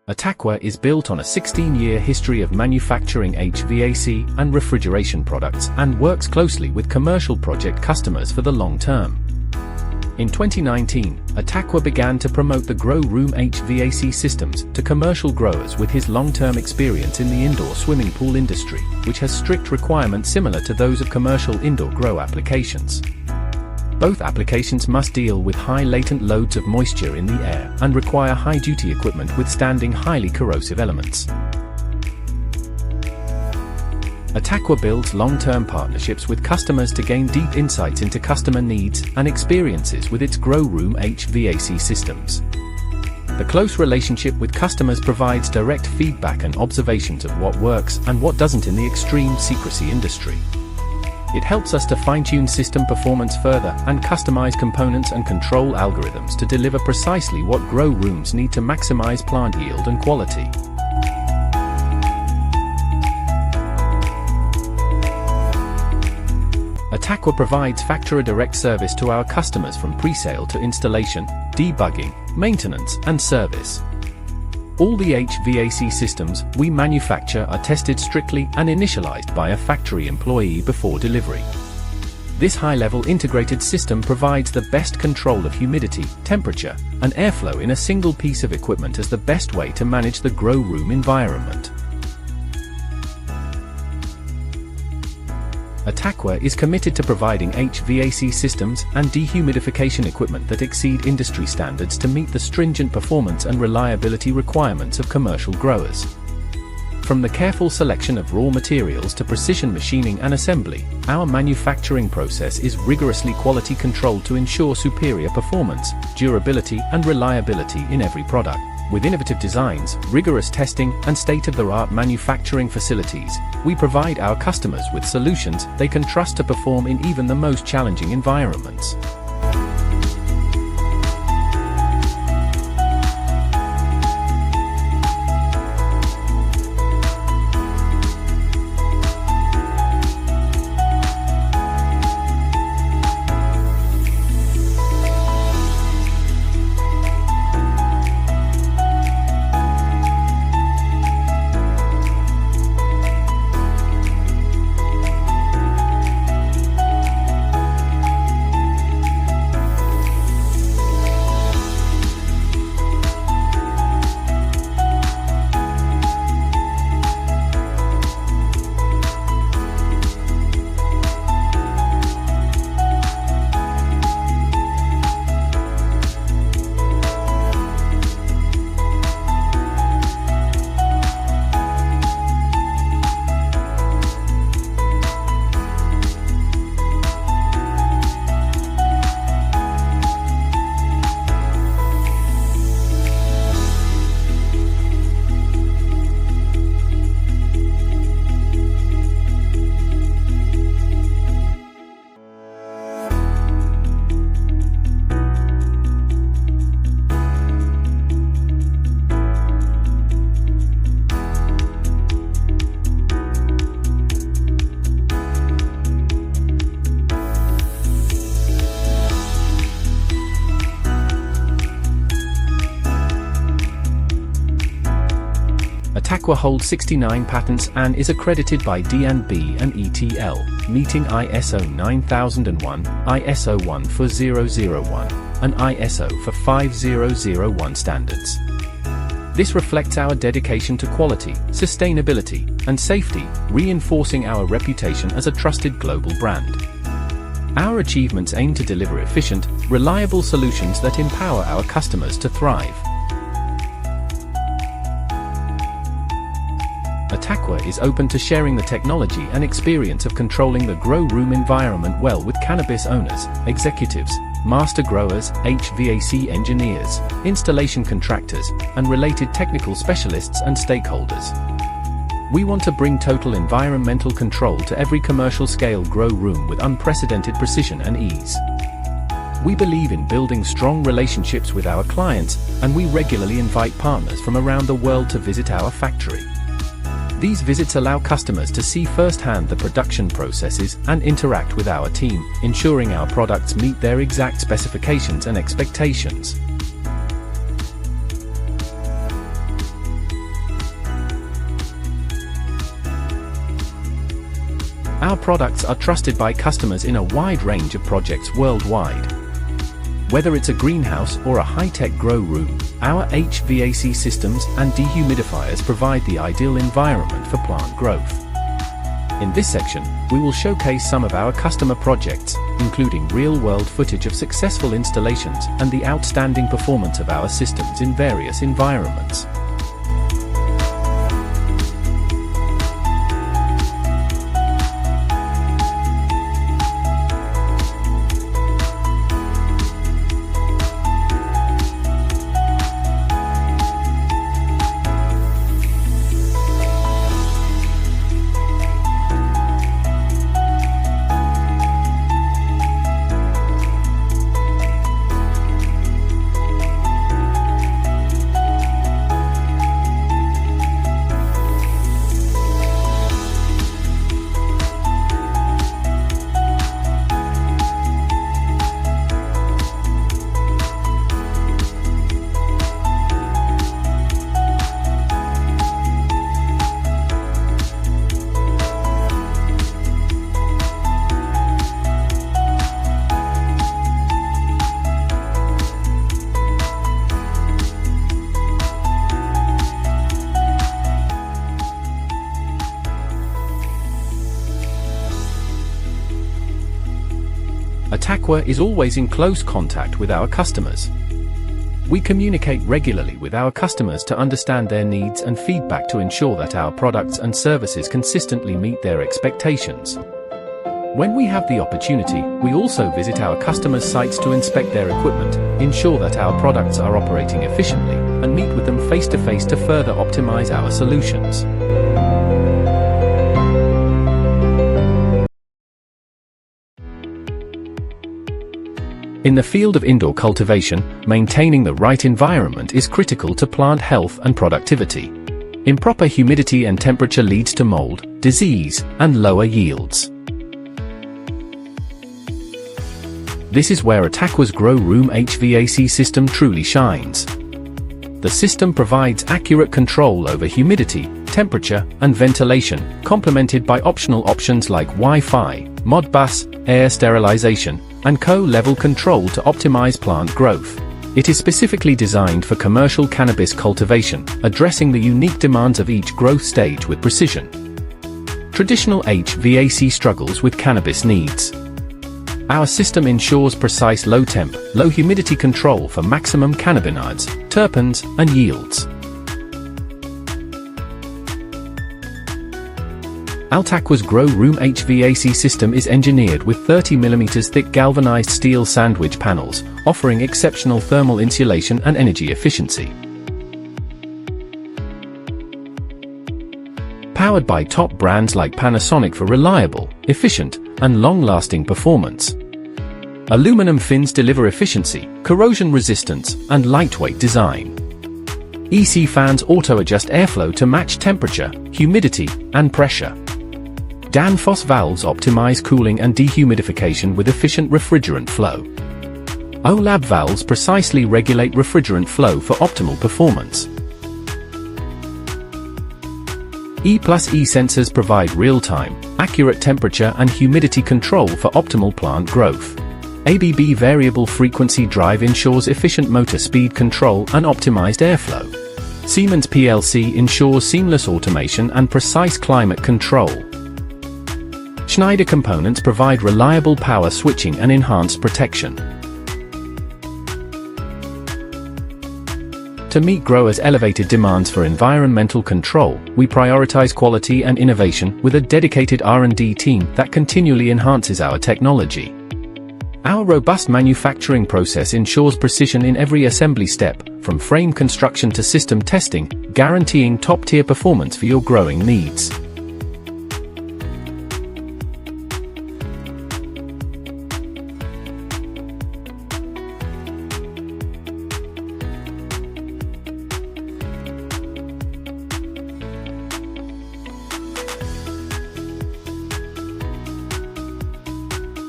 Altaqua is built on a 16-year history of manufacturing HVAC and refrigeration products and works closely with commercial project customers for the long term. In 2019, Altaqua began to promote the Grow Room HVAC Systems to commercial growers with his long-term experience in the indoor swimming pool industry, which has strict requirements similar to those of commercial indoor grow applications. Both applications must deal with high latent loads of moisture in the air and require high-duty equipment withstanding highly corrosive elements. Altaqua builds long-term partnerships with customers to gain deep insights into customer needs and experiences with its Grow Room HVAC systems. The close relationship with customers provides direct feedback and observations of what works and what doesn't in the extreme secrecy industry. It helps us to fine-tune system performance further and customize components and control algorithms to deliver precisely what grow rooms need to maximize plant yield and quality. Altaqua provides factory direct service to our customers from pre-sale to installation, debugging, maintenance, and service. All the HVAC systems we manufacture are tested strictly and initialized by a factory employee before delivery. This high-level integrated system provides the best control of humidity, temperature, and airflow in a single piece of equipment as the best way to manage the grow room environment. Altaqua is committed to providing HVAC systems and dehumidification equipment that exceed industry standards to meet the stringent performance and reliability requirements of commercial growers. From the careful selection of raw materials to precision machining and assembly, our manufacturing process is rigorously quality controlled to ensure superior performance, durability, and reliability in every product. With innovative designs, rigorous testing, and state-of-the-art manufacturing facilities, we provide our customers with solutions they can trust to perform in even the most challenging environments. Altaqua holds 69 patents and is accredited by D&B and ETL, meeting ISO 9001, ISO 14001, and ISO 5001 standards. This reflects our dedication to quality, sustainability, and safety, reinforcing our reputation as a trusted global brand. Our achievements aim to deliver efficient, reliable solutions that empower our customers to thrive. Altaqua is open to sharing the technology and experience of controlling the grow room environment well with cannabis owners, executives, master growers, HVAC engineers, installation contractors, and related technical specialists and stakeholders. We want to bring total environmental control to every commercial-scale grow room with unprecedented precision and ease. We believe in building strong relationships with our clients, and we regularly invite partners from around the world to visit our factory. These visits allow customers to see firsthand the production processes and interact with our team, ensuring our products meet their exact specifications and expectations. Our products are trusted by customers in a wide range of projects worldwide. Whether it's a greenhouse or a high-tech grow room, our HVAC systems and dehumidifiers provide the ideal environment for plant growth. In this section, we will showcase some of our customer projects, including real-world footage of successful installations and the outstanding performance of our systems in various environments. Altaqua is always in close contact with our customers. We communicate regularly with our customers to understand their needs and feedback to ensure that our products and services consistently meet their expectations. When we have the opportunity, we also visit our customers' sites to inspect their equipment, ensure that our products are operating efficiently, and meet with them face-to-face to further optimize our solutions. In the field of indoor cultivation, maintaining the right environment is critical to plant health and productivity. Improper humidity and temperature leads to mold, disease, and lower yields. This is where Altaqua's Grow Room HVAC system truly shines. The system provides accurate control over humidity, temperature, and ventilation, complemented by optional options like Wi-Fi, Modbus, air sterilization, and co-level control to optimize plant growth. It is specifically designed for commercial cannabis cultivation, addressing the unique demands of each growth stage with precision. Traditional HVAC struggles with cannabis needs. Our system ensures precise low-temp, low-humidity control for maximum cannabinoids, terpenes, and yields. Altaqua's Grow Room HVAC system is engineered with 30 mm thick galvanized steel sandwich panels, offering exceptional thermal insulation and energy efficiency. Powered by top brands like Panasonic for reliable, efficient, and long-lasting performance. Aluminum fins deliver efficiency, corrosion resistance, and lightweight design. EC fans auto-adjust airflow to match temperature, humidity, and pressure. Danfoss valves optimize cooling and dehumidification with efficient refrigerant flow. OLAB valves precisely regulate refrigerant flow for optimal performance. E+E sensors provide real-time, accurate temperature and humidity control for optimal plant growth. ABB variable frequency drive ensures efficient motor speed control and optimized airflow. Siemens PLC ensures seamless automation and precise climate control. Schneider components provide reliable power switching and enhanced protection. To meet growers' elevated demands for environmental control, we prioritize quality and innovation with a dedicated R&D team that continually enhances our technology. Our robust manufacturing process ensures precision in every assembly step, from frame construction to system testing, guaranteeing top-tier performance for your growing needs.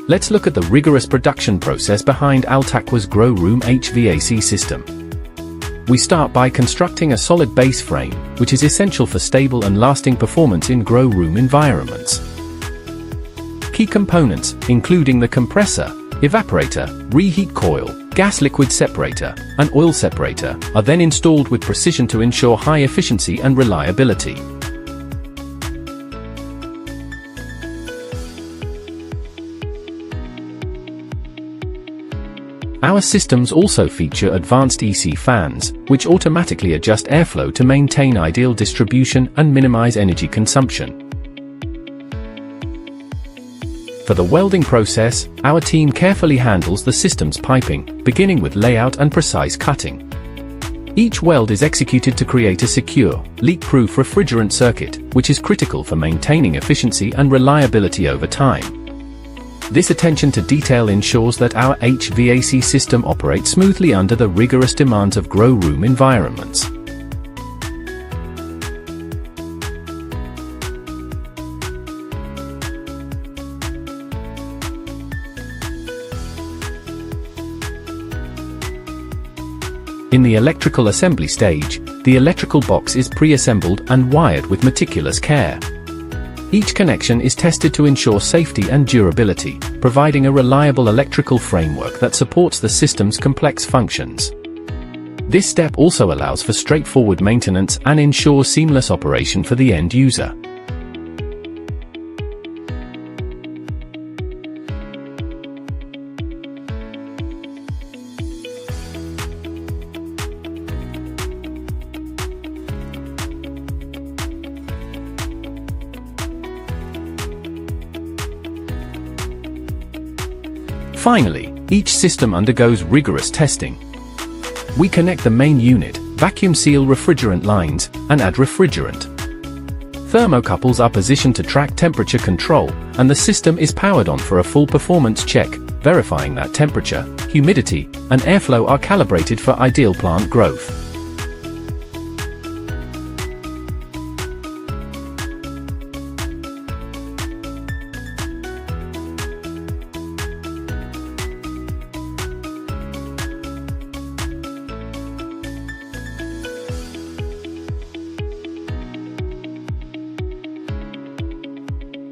Let's look at the rigorous production process behind Altaqua's Grow Room HVAC system. We start by constructing a solid base frame, which is essential for stable and lasting performance in grow room environments. Key components, including the compressor, evaporator, reheat coil, gas liquid separator, and oil separator, are then installed with precision to ensure high efficiency and reliability. Our systems also feature advanced EC fans, which automatically adjust airflow to maintain ideal distribution and minimize energy consumption. For the welding process, our team carefully handles the system's piping, beginning with layout and precise cutting. Each weld is executed to create a secure, leak-proof refrigerant circuit, which is critical for maintaining efficiency and reliability over time. This attention to detail ensures that our HVAC system operates smoothly under the rigorous demands of grow room environments. In the electrical assembly stage, the electrical box is pre-assembled and wired with meticulous care. Each connection is tested to ensure safety and durability, providing a reliable electrical framework that supports the system's complex functions. This step also allows for straightforward maintenance and ensures seamless operation for the end user. Finally, each system undergoes rigorous testing. We connect the main unit, vacuum seal refrigerant lines, and add refrigerant. Thermocouples are positioned to track temperature control, and the system is powered on for a full performance check, verifying that temperature, humidity, and airflow are calibrated for ideal plant growth.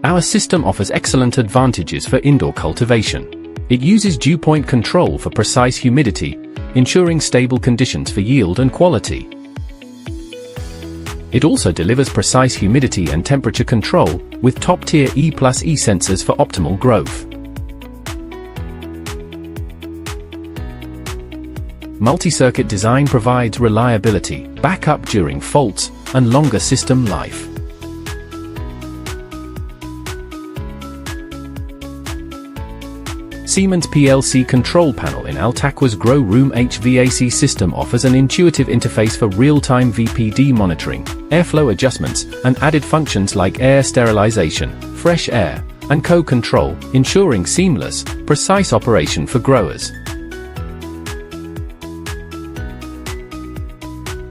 Our system offers excellent advantages for indoor cultivation. It uses dew point control for precise humidity, ensuring stable conditions for yield and quality. It also delivers precise humidity and temperature control, with top-tier E+E sensors for optimal growth. Multi-circuit design provides reliability, backup during faults, and longer system life. Siemens PLC control panel in Altaqua's Grow Room HVAC system offers an intuitive interface for real-time VPD monitoring, airflow adjustments, and added functions like air sterilization, fresh air, and co-control, ensuring seamless, precise operation for growers.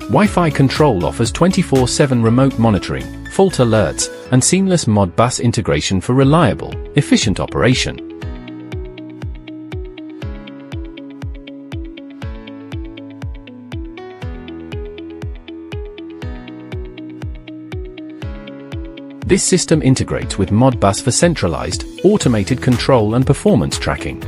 Wi-Fi control offers 24/7 remote monitoring, fault alerts, and seamless Modbus integration for reliable, efficient operation. This system integrates with Modbus for centralized, automated control and performance tracking.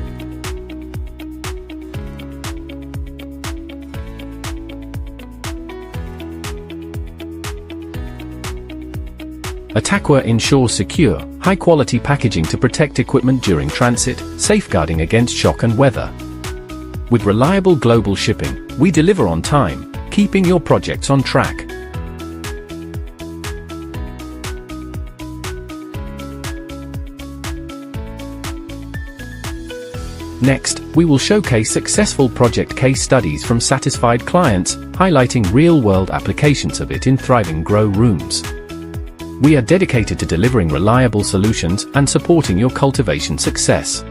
Altaqua ensures secure, high-quality packaging to protect equipment during transit, safeguarding against shock and weather. With reliable global shipping, we deliver on time, keeping your projects on track. Next, we will showcase successful project case studies from satisfied clients, highlighting real-world applications of it in thriving grow rooms. We are dedicated to delivering reliable solutions and supporting your cultivation success.